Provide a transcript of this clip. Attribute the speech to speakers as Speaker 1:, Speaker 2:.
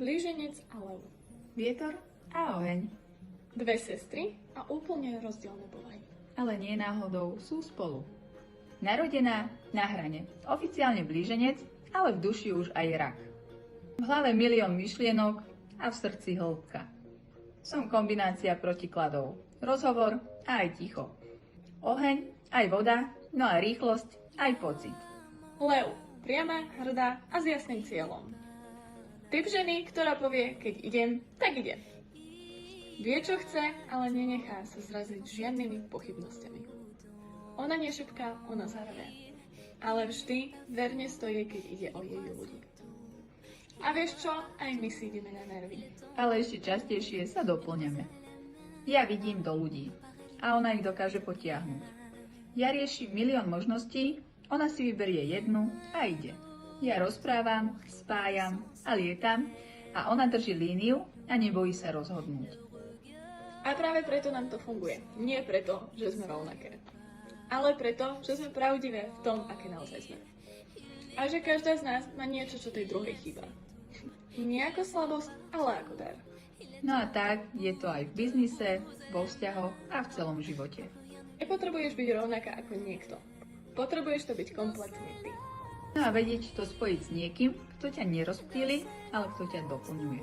Speaker 1: Blíženec a lev.
Speaker 2: Vietor a oheň.
Speaker 1: Dve sestry a úplne rozdielne povahy.
Speaker 2: Ale nie náhodou sú spolu. Narodená na hrane. Oficiálne blíženec, ale v duši už aj rak. V hlave milión myšlienok a v srdci hĺbka. Som kombinácia protikladov. Rozhovor a aj ticho. Oheň, aj voda, no a rýchlosť, aj pocit.
Speaker 1: Lev. Priama, hrdá a s jasným cieľom. Typ ženy, ktorá povie, keď idem, tak idem. Vie, čo chce, ale nenechá sa zraziť žiadnymi pochybnosťami. Ona nešepká, ona zarve. Ale vždy verne stojí, keď ide o jej ľudí. A vieš čo? Aj my si ideme na nervy.
Speaker 2: Ale ešte častejšie sa doplňame. Ja vidím do ľudí a ona ich dokáže potiahnuť. Ja riešim milión možností, ona si vyberie jednu a ide. Ja rozprávam, spájam a lietam a ona drží líniu a nebojí sa rozhodnúť.
Speaker 1: A práve preto nám to funguje. Nie preto, že sme rovnaké. Ale preto, že sme pravdivé v tom, aké naozaj sme. A že každá z nás má niečo, čo tej druhej chýba. Nie ako slabosť, ale ako dar.
Speaker 2: No a tak je to aj v biznise, vo vzťahoch a v celom živote.
Speaker 1: Nepotrebuješ byť rovnaká ako niekto. Potrebuješ to byť kompletný ty.
Speaker 2: No a vedieť to spojiť s niekým, kto ťa nerozptýli, ale kto ťa doplňuje.